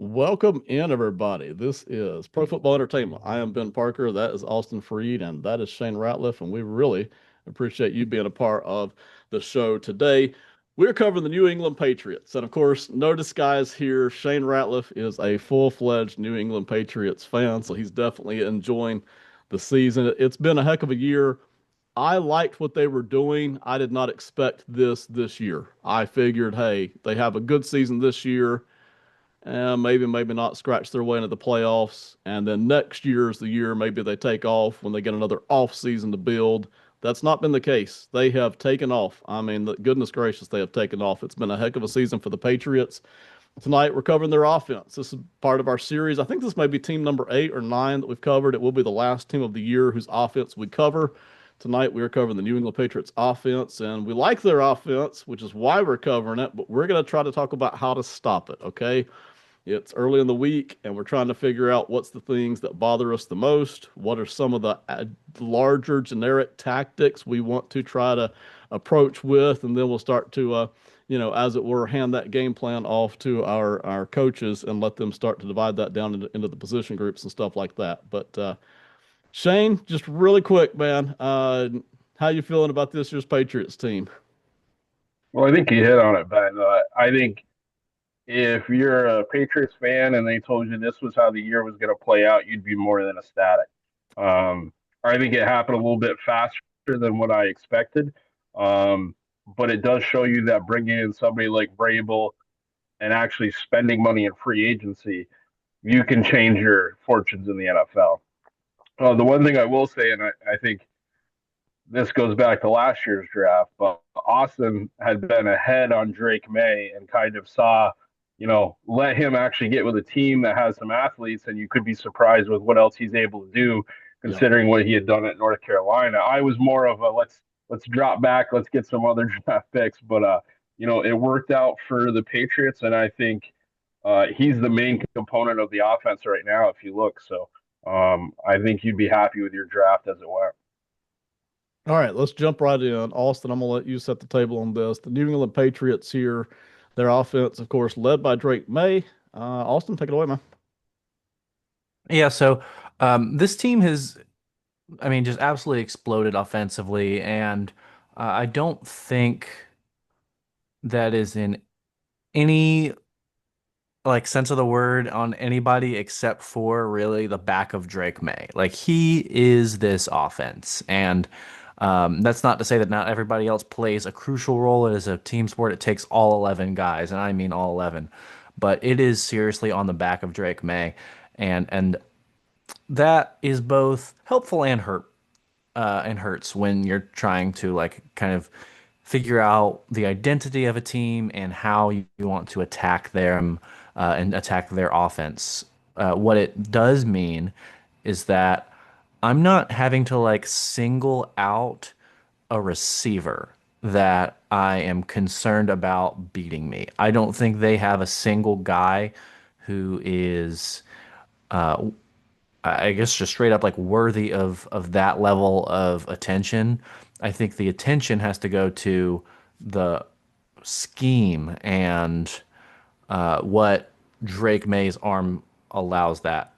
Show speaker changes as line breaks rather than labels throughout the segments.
Welcome in, everybody. This is Pro Football Entertainment. I am Ben Parker. That is Austin Freed, and that is Shane Ratliff. And we really appreciate you being a part of the show today. We're covering the New England Patriots. And of course, no disguise here. Shane Ratliff is a full-fledged New England Patriots fan, so he's definitely enjoying the season. It's been a heck of a year. I liked what they were doing. I did not expect this year. I figured, hey, they have a good season this year, maybe not scratch their way into the playoffs. And then next year is the year maybe they take off when they get another off season to build. That's not been the case. They have taken off. I mean, goodness gracious, they have taken off. It's been a heck of a season for the Patriots. Tonight we're covering their offense. This is part of our series. I think this may be team number 8 or 9 that we've covered. It will be the last team of the year whose offense we cover. Tonight we are covering the New England Patriots offense, and we like their offense, which is why we're covering it, but we're going to try to talk about how to stop it, okay? It's early in the week, and we're trying to figure out what's the things that bother us the most. What are some of the larger generic tactics we want to try to approach with, and then we'll start to, as it were, hand that game plan off to our coaches and let them start to divide that down into the position groups and stuff like that. But Shane, just really quick, man, how you feeling about this year's Patriots team?
Well, I think you hit on it, Ben. I think if you're a Patriots fan and they told you this was how the year was going to play out, you'd be more than ecstatic. I think it happened a little bit faster than what I expected, but it does show you that bringing in somebody like Vrabel and actually spending money in free agency, you can change your fortunes in the NFL. The one thing I will say, and I think this goes back to last year's draft, but Austin had been ahead on Drake May and kind of saw, let him actually get with a team that has some athletes, and you could be surprised with what else he's able to do,
Yeah.
considering what he had done at North Carolina. I was more of a let's drop back, let's get some other draft picks, but it worked out for the Patriots, and I think he's the main component of the offense right now. If you look, so I think you'd be happy with your draft as it went.
All right, let's jump right in. Austin, I'm going to let you set the table on this. The New England Patriots here, their offense, of course, led by Drake May. Austin, take it away, man.
Yeah, so this team has, I mean, just absolutely exploded offensively, and I don't think that is in any like sense of the word on anybody except for really the back of Drake May. Like he is this offense, and that's not to say that not everybody else plays a crucial role. It is a team sport. It takes all 11 guys, and I mean all 11. But it is seriously on the back of Drake May, and that is both helpful and hurts when you're trying to like kind of figure out the identity of a team and how you want to attack them and attack their offense. What it does mean is that I'm not having to like single out a receiver that I am concerned about beating me. I don't think they have a single guy who is I guess just straight up like worthy of that level of attention. I think the attention has to go to the scheme and what Drake May's arm allows that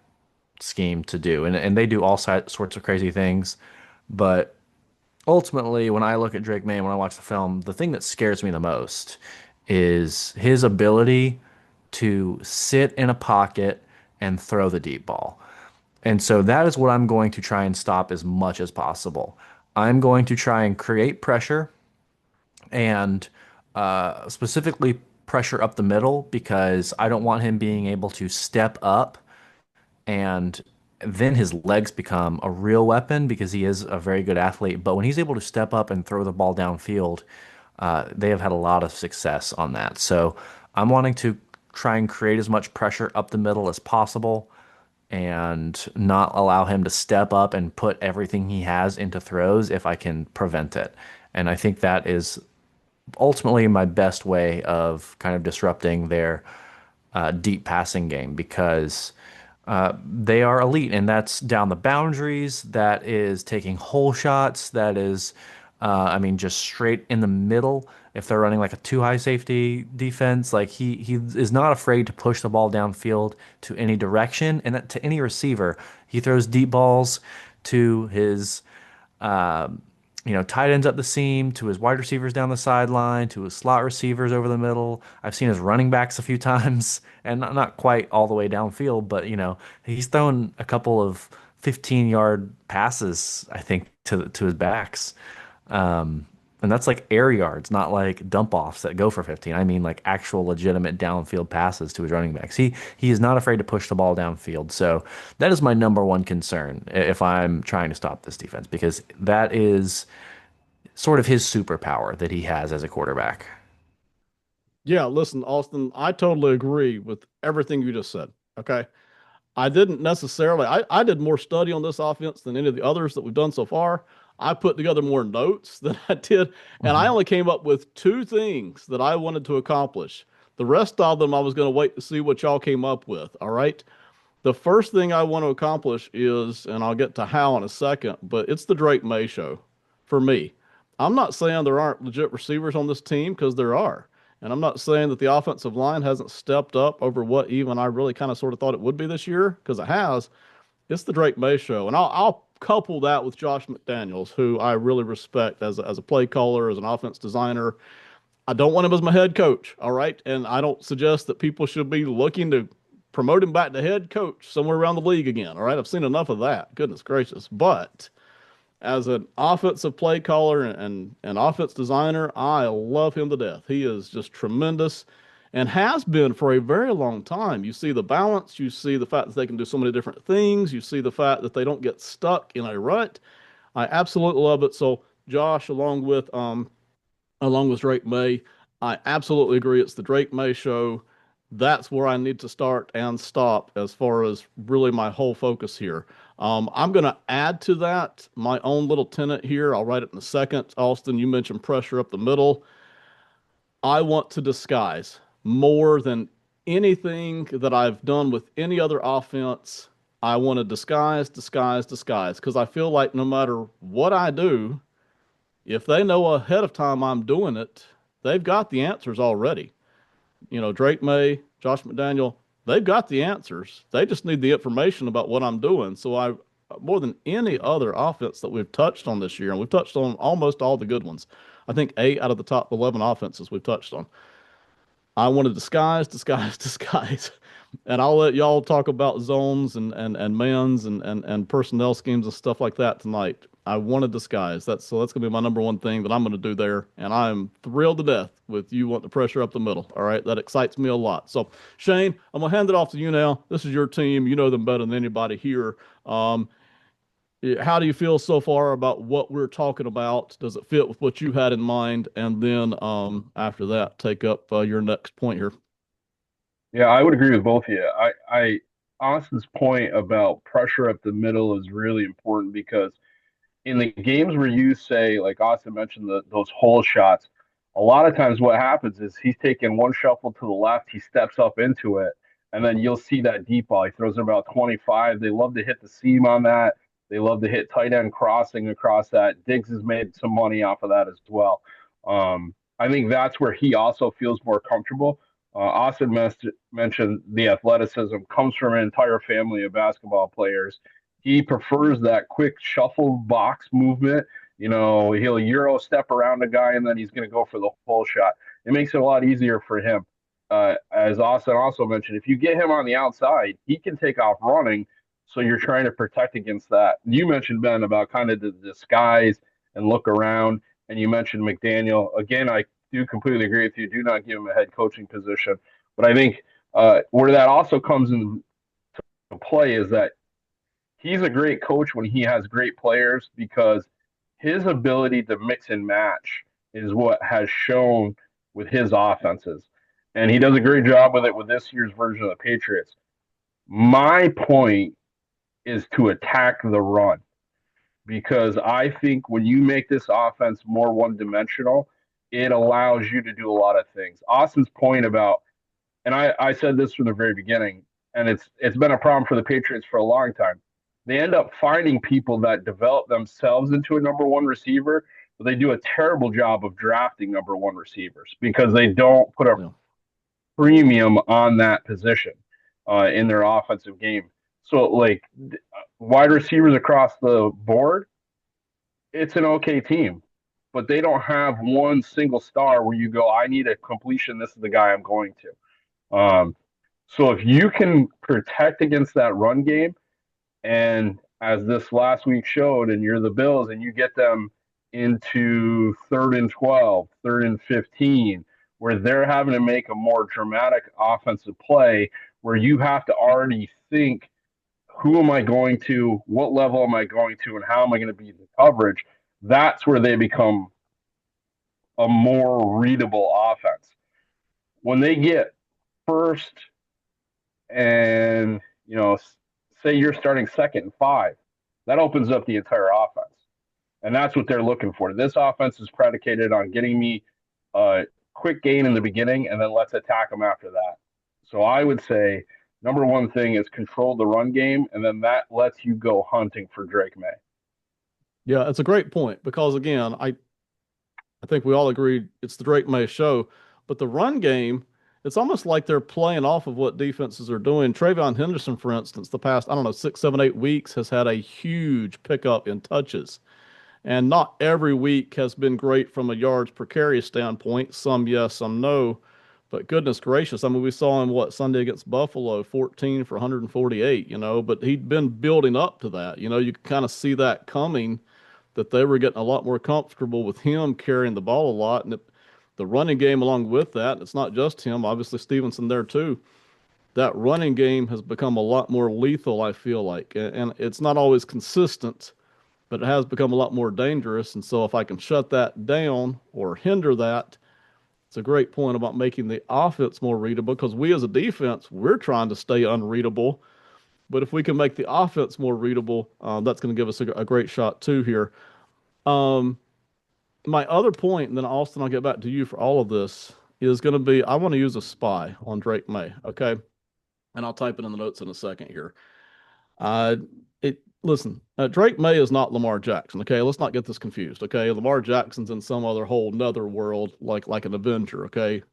scheme to do. And they do all sorts of crazy things. But ultimately, when I look at Drake May and when I watch the film, the thing that scares me the most is his ability to sit in a pocket and throw the deep ball. And so that is what I'm going to try and stop as much as possible. I'm going to try and create pressure and specifically pressure up the middle because I don't want him being able to step up and then his legs become a real weapon because he is a very good athlete. But when he's able to step up and throw the ball downfield, they have had a lot of success on that. So I'm wanting to try and create as much pressure up the middle as possible and not allow him to step up and put everything he has into throws if I can prevent it. And I think that is ultimately my best way of kind of disrupting their deep passing game because they are elite, and that's down the boundaries, that is taking hole shots, that is I mean, just straight in the middle. If they're running like a two high safety defense, like he is not afraid to push the ball downfield to any direction and to any receiver. He throws deep balls to his um, tight ends up the seam, to his wide receivers down the sideline, to his slot receivers over the middle. I've seen his running backs a few times, and not quite all the way downfield, but he's thrown a couple of 15-yard passes, I think, to his backs. And that's like air yards, not like dump offs that go for 15. I mean like actual legitimate downfield passes to his running backs. He is not afraid to push the ball downfield. So that is my number one concern if I'm trying to stop this defense, because that is sort of his superpower that he has as a quarterback.
Yeah, listen, Austin, I totally agree with everything you just said. Okay. I didn't necessarily, I did more study on this offense than any of the others that we've done so far. I put together more notes than I did, and I
Mhm.
only came up with two things that I wanted to accomplish. The rest of them, I was going to wait to see what y'all came up with. All right. The first thing I want to accomplish is, and I'll get to how in a second, but it's the Drake May show for me. I'm not saying there aren't legit receivers on this team because there are. And I'm not saying that the offensive line hasn't stepped up over what even I really kind of sort of thought it would be this year, because it has. It's the Drake May show. And I'll couple that with Josh McDaniels, who I really respect as a play caller, as an offense designer. I don't want him as my head coach, all right? And I don't suggest that people should be looking to promote him back to head coach somewhere around the league again, all right? I've seen enough of that. Goodness gracious. But as an offensive play caller and offense designer, I love him to death. He is just tremendous and has been for a very long time. You see the balance, you see the fact that they can do so many different things, you see the fact that they don't get stuck in a rut. I absolutely love it. So Josh, along with Drake May. I absolutely agree. It's the Drake May show. That's where I need to start and stop as far as really my whole focus here. I'm going to add to that my own little tenet here. I'll write it in a second. Austin, you mentioned pressure up the middle. I want to disguise more than anything that I've done with any other offense. I want to disguise, disguise, disguise because I feel like no matter what I do, if they know ahead of time I'm doing it, they've got the answers already. Drake May, Josh McDaniel, they've got the answers. They just need the information about what I'm doing. So I, more than any other offense that we've touched on this year, and we've touched on almost all the good ones. I think 8 out of the top 11 offenses we've touched on. I want to disguise, disguise, disguise. And I'll let y'all talk about zones and mans and personnel schemes and stuff like that tonight. I want to disguise. That's gonna be my number one thing that I'm gonna do there. And I'm thrilled to death with you wanting to pressure up the middle. All right. That excites me a lot. So Shane, I'm gonna hand it off to you now. This is your team. You know them better than anybody here. Um, how do you feel so far about what we're talking about? Does it fit with what you had in mind? And then after that, take up your next point here.
Yeah, I would agree with both of you. Austin's point about pressure up the middle is really important because in the games where you say, like Austin mentioned, those hole shots, a lot of times what happens is he's taking one shuffle to the left, he steps up into it, and then you'll see that deep ball. He throws it about 25. They love to hit the seam on that. They love to hit tight end crossing across that. Diggs has made some money off of that as well. I think that's where he also feels more comfortable. Austin mentioned the athleticism comes from an entire family of basketball players. He prefers that quick shuffle box movement. He'll Euro step around a guy and then he's going to go for the whole shot. It makes it a lot easier for him. As Austin also mentioned, if you get him on the outside, he can take off running. So you're trying to protect against that. You mentioned, Ben, about kind of the disguise and look around. And you mentioned McDaniel. Again, I do completely agree with you. Do not give him a head coaching position. But I think where that also comes into play is that he's a great coach when he has great players because his ability to mix and match is what has shown with his offenses. And he does a great job with it with this year's version of the Patriots. My point is to attack the run because I think when you make this offense more one dimensional, it allows you to do a lot of things. Austin's point about, and I said this from the very beginning, and it's been a problem for the Patriots for a long time. They end up finding people that develop themselves into a number one receiver but they do a terrible job of drafting number one receivers because they don't put a
Yeah.
premium on that position in their offensive game. So, like wide receivers across the board, it's an okay team, but they don't have one single star where you go, I need a completion. This is the guy I'm going to. So if you can protect against that run game, and as this last week showed, and you're the Bills, and you get them into 3rd and 12, 3rd and 15, where they're having to make a more dramatic offensive play, where you have to already think, who am I going to, what level am I going to, and how am I going to beat the coverage? That's where they become a more readable offense. When they get first and, say you're starting 2nd and 5, that opens up the entire offense. And that's what they're looking for. This offense is predicated on getting me a quick gain in the beginning, and then let's attack them after that. So I would say number one thing is control the run game, and then that lets you go hunting for Drake May.
Yeah, it's a great point because again, I think we all agree it's the Drake May show, but the run game, it's almost like they're playing off of what defenses are doing. Travion Henderson, for instance, the past, I don't know, 6, 7, 8 weeks has had a huge pickup in touches. And not every week has been great from a yards per carry standpoint. Some yes, some no. But goodness gracious, I mean, we saw him what Sunday against Buffalo, 14 for 148, but he'd been building up to that. You could kind of see that coming, that they were getting a lot more comfortable with him carrying the ball a lot. And the running game along with that, it's not just him, obviously Stevenson there too. That running game has become a lot more lethal, I feel like. And it's not always consistent, but it has become a lot more dangerous. And so if I can shut that down or hinder that, it's a great point about making the offense more readable because we as a defense, we're trying to stay unreadable. But if we can make the offense more readable, that's going to give us a great shot too here. Um, my other point, and then Austin, I'll get back to you for all of this, is going to be I want to use a spy on Drake May. Okay. And I'll type it in the notes in a second here. Uh, listen, Drake May is not Lamar Jackson. Okay, let's not get this confused. Okay, Lamar Jackson's in some other whole nother world, like an Avenger. Okay,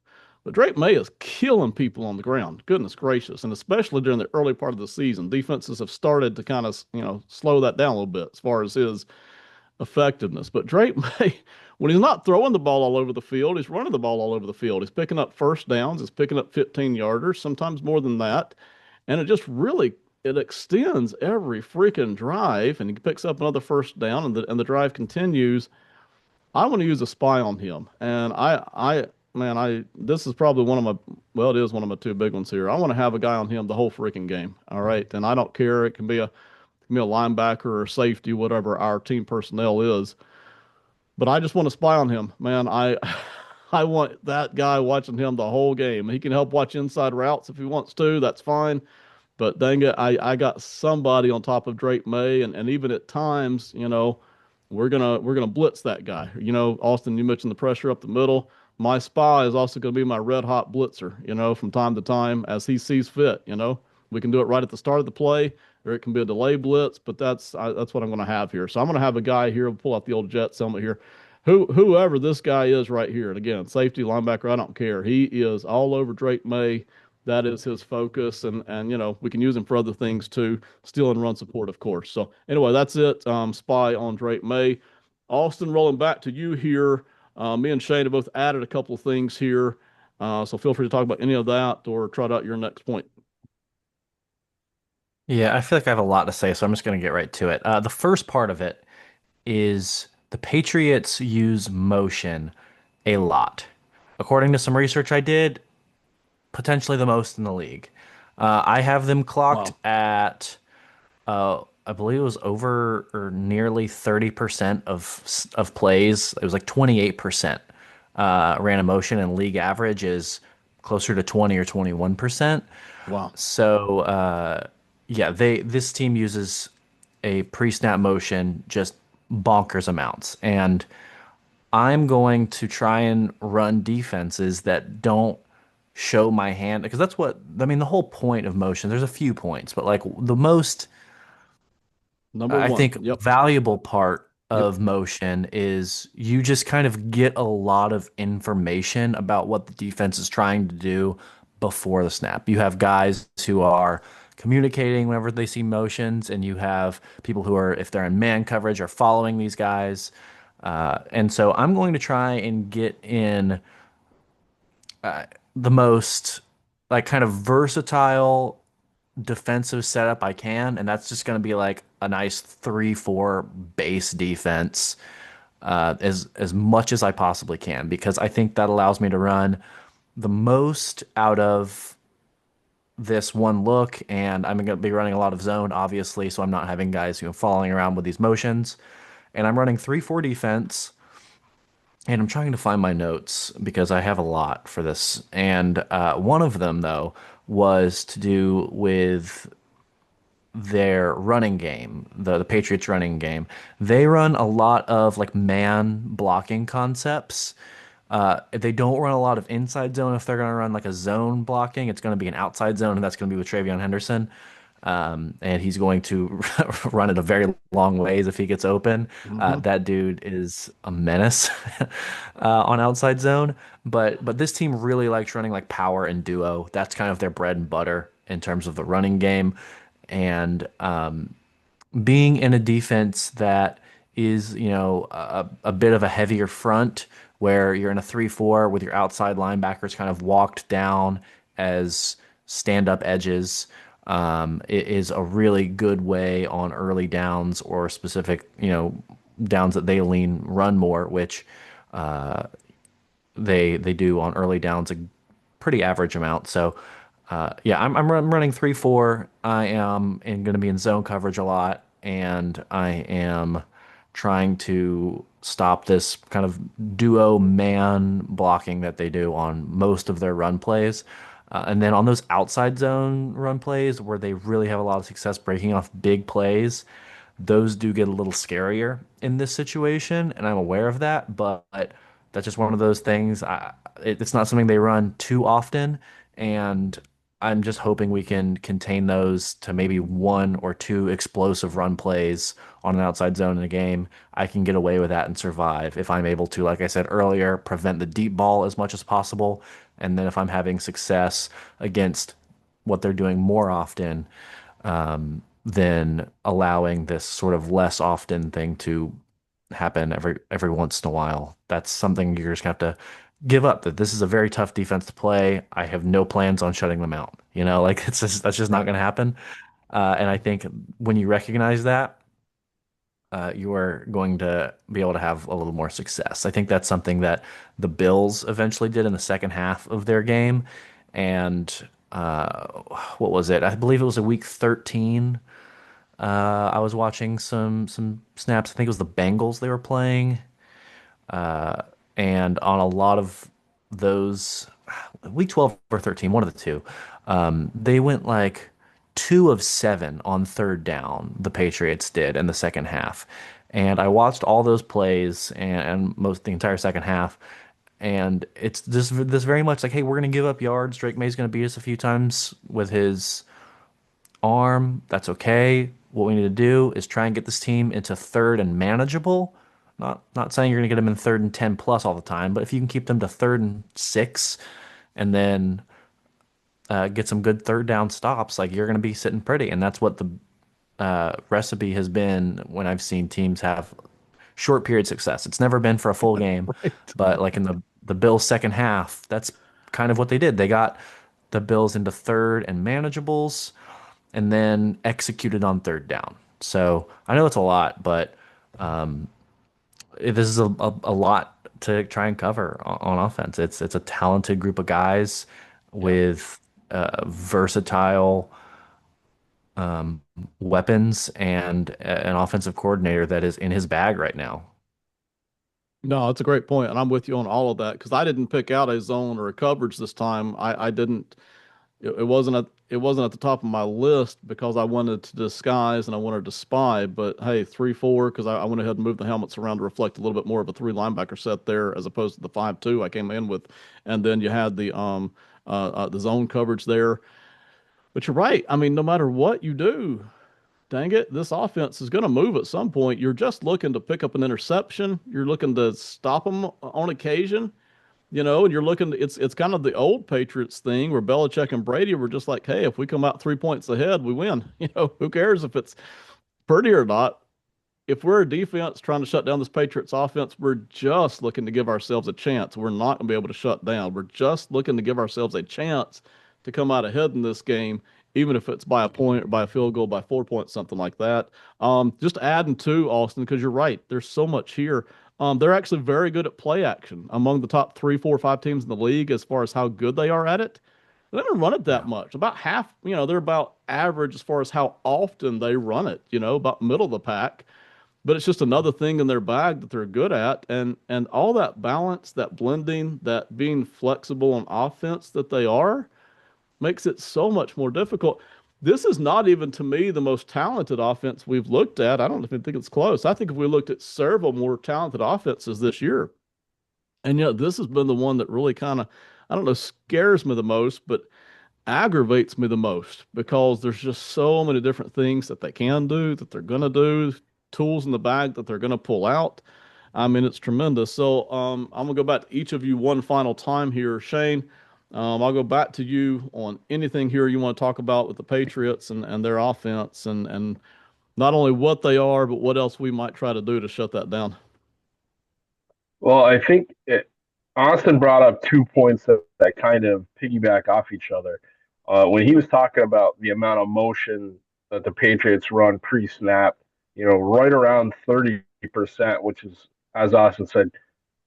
but Drake May is killing people on the ground. Goodness gracious, and especially during the early part of the season, defenses have started to kind of slow that down a little bit as far as his effectiveness. But Drake May, when he's not throwing the ball all over the field, he's running the ball all over the field. He's picking up first downs. He's picking up 15 yarders, sometimes more than that. And it just really it extends every freaking drive, and he picks up another first down, and the drive continues. I want to use a spy on him, and man, this is probably one of my well, it is one of my two big ones here. I want to have a guy on him the whole freaking game. All right, and I don't care. It can be a linebacker or safety, whatever our team personnel is. But I just want to spy on him, man. I want that guy watching him the whole game. He can help watch inside routes if he wants to. That's fine. But dang it, I got somebody on top of Drake May, and even at times, we're gonna blitz that guy. Austin, you mentioned the pressure up the middle. My spy is also going to be my red hot blitzer. From time to time as he sees fit. We can do it right at the start of the play, or it can be a delay blitz. But that's what I'm going to have here. So I'm going to have a guy here. We'll pull out the old Jets helmet here. Whoever this guy is right here, and again, safety, linebacker, I don't care. He is all over Drake May. That is his focus, and we can use him for other things too, steal and run support, of course. So anyway, that's it. Spy on Drake May. Austin, rolling back to you here. Me and Shane have both added a couple of things here, so feel free to talk about any of that or trot out your next point.
Yeah, I feel like I have a lot to say, so I'm just going to get right to it. The first part of it is the Patriots use motion a lot. According to some research I did, potentially the most in the league. I have them clocked
Wow.
at, I believe it was over or nearly 30% of plays. It was like 28% ran a motion, and league average is closer to 20 or 21%.
Wow.
So yeah, this team uses a pre-snap motion just bonkers amounts, and I'm going to try and run defenses that don't show my hand because that's what I mean. The whole point of motion, there's a few points, but like the most
Number
I
one.
think
Yep.
valuable part
Yep.
of motion is you just kind of get a lot of information about what the defense is trying to do before the snap. You have guys who are communicating whenever they see motions, and you have people who are, if they're in man coverage, are following these guys. And so I'm going to try and get in the most like kind of versatile defensive setup I can, and that's just going to be like a nice 3-4 base defense as much as I possibly can because I think that allows me to run the most out of this one look, and I'm going to be running a lot of zone, obviously, so I'm not having guys who are falling around with these motions. And I'm running 3-4 defense, and I'm trying to find my notes because I have a lot for this. And one of them, though, was to do with their running game, the Patriots running game. They run a lot of like man blocking concepts. They don't run a lot of inside zone. If they're going to run like a zone blocking, it's going to be an outside zone, and that's going to be with Travion Henderson. And he's going to run it a very long ways if he gets open.
Hmm.
That dude is a menace on outside zone. But this team really likes running like power and duo. That's kind of their bread and butter in terms of the running game. And being in a defense that is, a bit of a heavier front where you're in a 3-4 with your outside linebackers kind of walked down as stand-up edges, it is a really good way on early downs or specific, downs that they lean run more, which they do on early downs a pretty average amount. So yeah, I'm running 3-4. I am going to be in zone coverage a lot, and I am trying to stop this kind of duo man blocking that they do on most of their run plays. And then on those outside zone run plays where they really have a lot of success breaking off big plays, those do get a little scarier in this situation, and I'm aware of that, but that's just one of those things. It's not something they run too often, and I'm just hoping we can contain those to maybe one or two explosive run plays on an outside zone in a game. I can get away with that and survive if I'm able to, like I said earlier, prevent the deep ball as much as possible. And then if I'm having success against what they're doing more often, than allowing this sort of less often thing to happen every once in a while. That's something you're just gonna have to give up. That this is a very tough defense to play. I have no plans on shutting them out. Like that's just not
Right.
gonna happen. And I think when you recognize that, you are going to be able to have a little more success. I think that's something that the Bills eventually did in the second half of their game. And what was it? I believe it was a week 13. I was watching some snaps. I think it was the Bengals they were playing, and on a lot of those, week 12 or 13, one of the two, they went like 2 of 7 on third down. The Patriots did in the second half, and I watched all those plays and most the entire second half. And it's this very much like, hey, we're gonna give up yards. Drake May's gonna beat us a few times with his arm. That's okay. What we need to do is try and get this team into third and manageable. Not saying you're going to get them in third and 10 plus all the time, but if you can keep them to third and 6 and then get some good third down stops, like you're going to be sitting pretty. And that's what the recipe has been when I've seen teams have short period success. It's never been for a full game,
Right.
but like in the Bills' second half, that's kind of what they did. They got the Bills into third and manageables and then executed on third down. So I know it's a lot, but this is a lot to try and cover on offense. It's a talented group of guys
Yeah.
with versatile weapons and an offensive coordinator that is in his bag right now.
No, it's a great point, and I'm with you on all of that because I didn't pick out a zone or a coverage this time. I didn't. It wasn't at the top of my list because I wanted to disguise and I wanted to spy. But hey, 3-4 because I went ahead and moved the helmets around to reflect a little bit more of a three linebacker set there as opposed to the 5-2 I came in with, and then you had the zone coverage there. But you're right. I mean, no matter what you do, dang it, this offense is going to move at some point. You're just looking to pick up an interception. You're looking to stop them on occasion, and you're looking. It's kind of the old Patriots thing where Belichick and Brady were just like, hey, if we come out 3 points ahead, we win. Who cares if it's pretty or not? If we're a defense trying to shut down this Patriots offense, we're just looking to give ourselves a chance. We're not going to be able to shut down. We're just looking to give ourselves a chance to come out ahead in this game, even if it's by a point or by a field goal, by 4 points, something like that. Just adding to Austin, because you're right, there's so much here. They're actually very good at play action, among the top three, four, five teams in the league as far as how good they are at it. They don't run it that
Yeah.
much. About half, they're about average as far as how often they run it, about middle of the pack. But it's just another thing in their bag that they're good at, and all that balance, that blending, that being flexible on offense that they are makes it so much more difficult. This is not even to me the most talented offense we've looked at. I don't even think it's close. I think if we looked at several more talented offenses this year, and this has been the one that really kind of, I don't know, scares me the most, but aggravates me the most because there's just so many different things that they can do, that they're going to do, tools in the bag that they're going to pull out. I mean, it's tremendous. So I'm going to go back to each of you one final time here. Shane, I'll go back to you on anything here you want to talk about with the Patriots and their offense and not only what they are, but what else we might try to do to shut that down.
Well, I think Austin brought up 2 points that kind of piggyback off each other. When he was talking about the amount of motion that the Patriots run pre-snap, right around 30%, which is, as Austin said,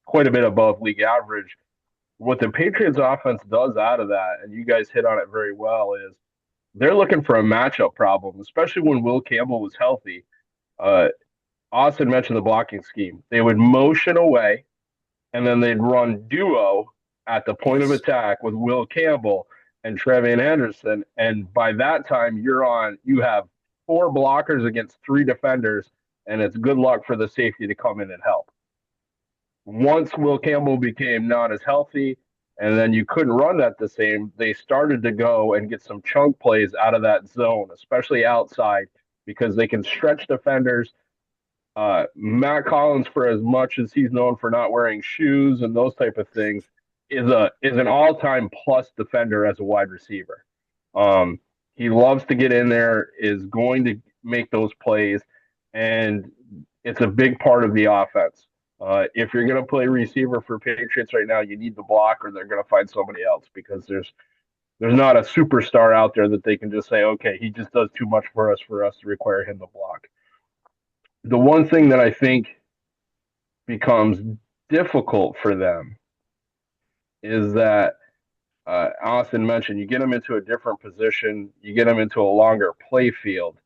quite a bit above league average. What the Patriots offense does out of that, and you guys hit on it very well, is they're looking for a matchup problem, especially when Will Campbell was healthy. Uh, Austin mentioned the blocking scheme. They would motion away and then they'd run duo at the point of
Yes.
attack with Will Campbell and Trevian Henderson. And by that time, you have four blockers against three defenders, and it's good luck for the safety to come in and help. Once Will Campbell became not as healthy, and then you couldn't run that the same, they started to go and get some chunk plays out of that zone, especially outside, because they can stretch defenders. Matt Collins, for as much as he's known for not wearing shoes and those type of things, is an all time plus defender as a wide receiver. He loves to get in there, is going to make those plays, and it's a big part of the offense. If you're going to play receiver for Patriots right now, you need the block, or they're going to find somebody else because there's not a superstar out there that they can just say, okay, he just does too much for us to require him to block. The one thing that I think becomes difficult for them is that Austin mentioned you get them into a different position, you get them into a longer play field.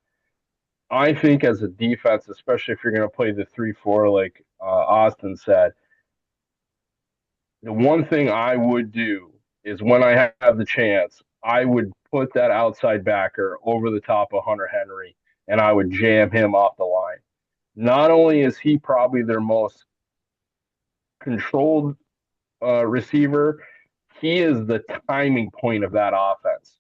I think as a defense, especially if you're going to play the 3-4, like Austin said, the one thing I would do is when I have the chance, I would put that outside backer over the top of Hunter Henry and I would jam him off the line. Not only is he probably their most controlled receiver, he is the timing point of that offense.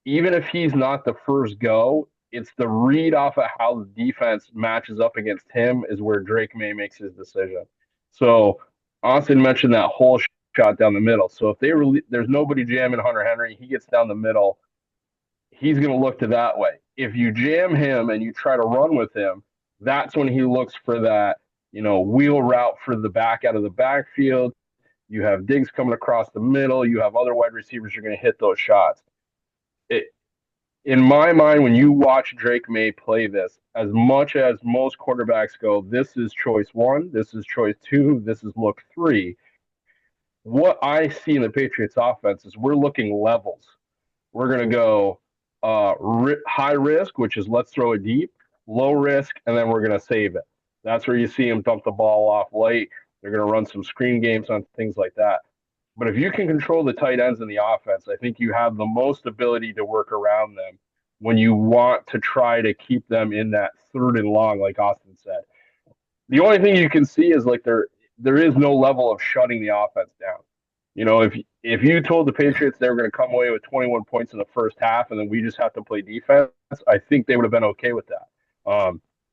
Even if he's not the first go, it's the read off of how the defense matches up against him is where Drake May makes his decision. So Austin mentioned that whole shot down the middle. So if there's nobody jamming Hunter Henry, he gets down the middle, he's going to look to that way. If you jam him and you try to run with him, that's when he looks for that, wheel route for the back out of the backfield. You have Diggs coming across the middle. You have other wide receivers you're going to hit those shots. In my mind, when you watch Drake May play this, as much as most quarterbacks go, this is choice one, this is choice two, this is look three. What I see in the Patriots offense is we're looking levels. We're going to go high risk, which is let's throw it deep, low risk, and then we're going to save it. That's where you see them dump the ball off late. They're going to run some screen games on things like that. But if you can control the tight ends in the offense, I think you have the most ability to work around them when you want to try to keep them in that third and long, like Austin said. The only thing you can see is like there is no level of shutting the offense down. If you told the Patriots they were going to come away with 21 points in the first half and then we just have to play defense, I think they would have been okay with that.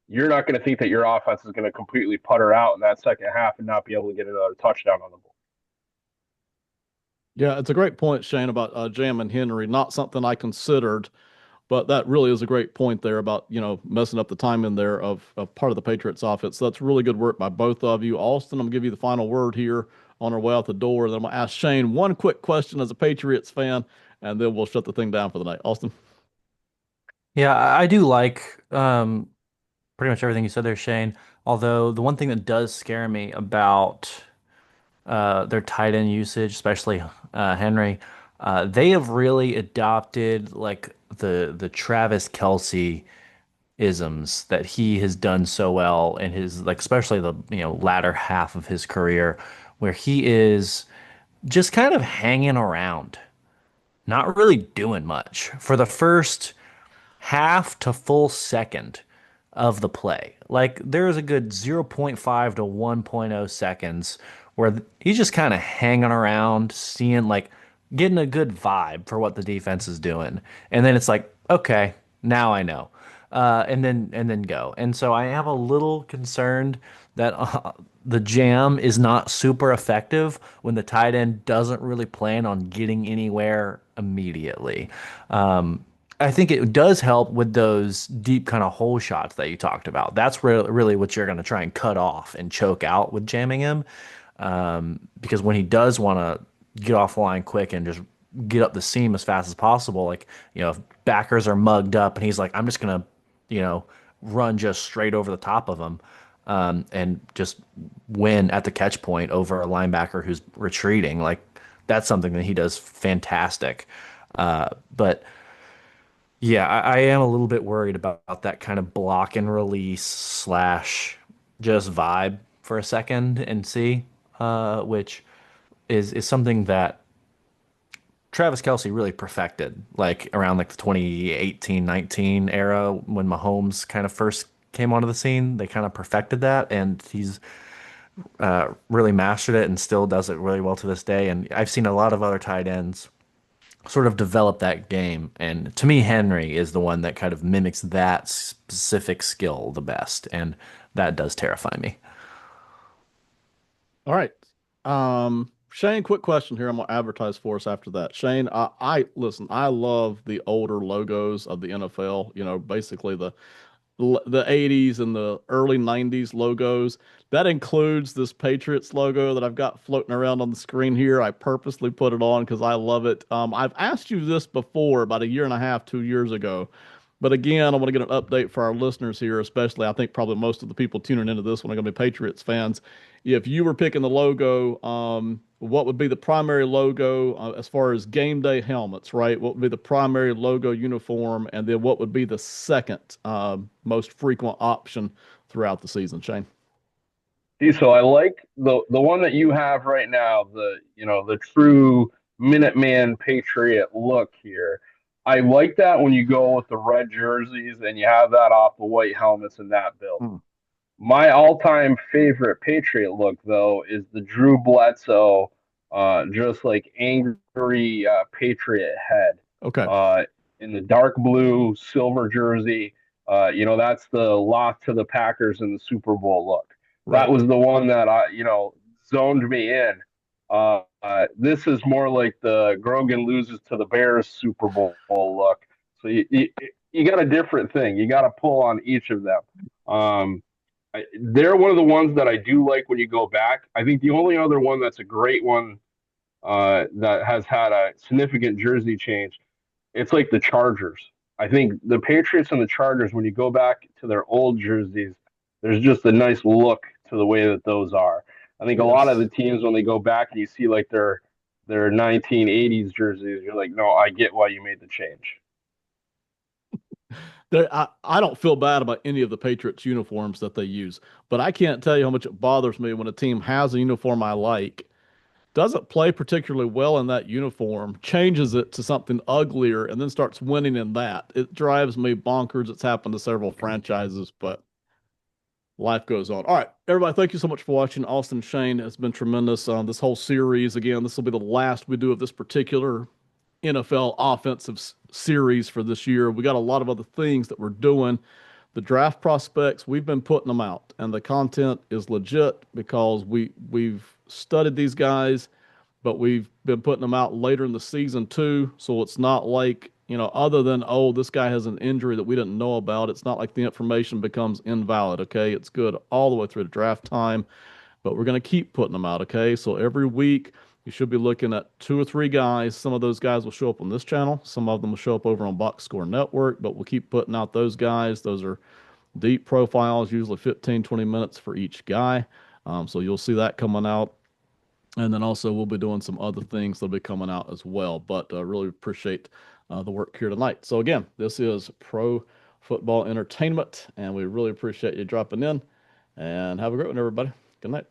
You're not going to think that your offense is going to completely putter out in that second half and not be able to get another touchdown on the board.
Yeah, it's a great point, Shane, about jamming Henry. Not something I considered, but that really is a great point there about, messing up the timing there of part of the Patriots offense. So that's really good work by both of you. Austin, I'm gonna give you the final word here on our way out the door. Then I'm gonna ask Shane one quick question as a Patriots fan, and then we'll shut the thing down for the night. Austin.
Yeah, I do like pretty much everything you said there, Shane. Although the one thing that does scare me about their tight end usage, especially Henry, they have really adopted like the Travis Kelce isms that he has done so well in his like especially the latter half of his career, where he is just kind of hanging around, not really doing much for the first half to full second of the play. Like there's a good zero point 0.5 to 1.0 seconds where he's just kind of hanging around, seeing like getting a good vibe for what the defense is doing. And then it's like, okay, now I know. And then go. And so I am a little concerned that the jam is not super effective when the tight end doesn't really plan on getting anywhere immediately. I think it does help with those deep kind of hole shots that you talked about. That's really what you're going to try and cut off and choke out with jamming him. Because when he does want to get off the line quick and just get up the seam as fast as possible, like, if backers are mugged up and he's like, I'm just going to, run just straight over the top of them, and just win at the catch point over a linebacker who's retreating. Like, that's something that he does fantastic. But yeah, I am a little bit worried about that kind of block and release slash just vibe for a second and see, which is something that Travis Kelce really perfected, like around like the 2018-19 era when Mahomes kind of first came onto the scene. They kind of perfected that, and he's really mastered it and still does it really well to this day. And I've seen a lot of other tight ends sort of develop that game. And to me, Henry is the one that kind of mimics that specific skill the best. And that does terrify me.
All right. Shane, quick question here. I'm gonna advertise for us after that. Shane, I listen, I love the older logos of the NFL, basically the 80s and the early 90s logos. That includes this Patriots logo that I've got floating around on the screen here. I purposely put it on because I love it. I've asked you this before about a year and a half, 2 years ago. But again, I want to get an update for our listeners here, especially I think probably most of the people tuning into this one are going to be Patriots fans. If you were picking the logo, what would be the primary logo as far as game day helmets, right? What would be the primary logo uniform? And then what would be the second most frequent option throughout the season, Shane?
See, so I like the one that you have right now, the true Minuteman Patriot look here. I like that when you go with the red jerseys and you have that off the white helmets in that build.
Hmm.
My all-time favorite Patriot look, though, is the Drew Bledsoe, just like angry Patriot head,
Okay.
uh, in the dark blue silver jersey. That's the loss to the Packers in the Super Bowl look. That
Right.
was the one that zoned me in. This is more like the Grogan loses to the Bears Super Bowl look. So you got a different thing. You got to pull on each of them. They're one of the ones that I do like when you go back. I think the only other one that's a great one that has had a significant jersey change, it's like the Chargers. I think the Patriots and the Chargers, when you go back to their old jerseys, there's just a nice look to the way that those are. I think a lot of
Yes.
the teams, when they go back and you see like their 1980s jerseys, you're like, no, I get why you made the change.
I don't feel bad about any of the Patriots uniforms that they use, but I can't tell you how much it bothers me when a team has a uniform I like, doesn't play particularly well in that uniform, changes it to something uglier, and then starts winning in that. It drives me bonkers. It's happened to several franchises, but life goes on. All right, everybody, thank you so much for watching. Austin, Shane, has been tremendous. This whole series, again, this will be the last we do of this particular NFL offensive series for this year. We got a lot of other things that we're doing. The draft prospects, we've been putting them out, and the content is legit because we've studied these guys, but we've been putting them out later in the season too. So it's not like, other than, oh, this guy has an injury that we didn't know about, it's not like the information becomes invalid. Okay. It's good all the way through the draft time, but we're going to keep putting them out. Okay. So every week you should be looking at two or three guys. Some of those guys will show up on this channel. Some of them will show up over on Box Score Network, but we'll keep putting out those guys. Those are deep profiles, usually 15, 20 minutes for each guy. So you'll see that coming out. And then also we'll be doing some other things that'll be coming out as well. But really appreciate the work here tonight. So again, this is Pro Football Entertainment, and we really appreciate you dropping in. And have a great one, everybody. Good night.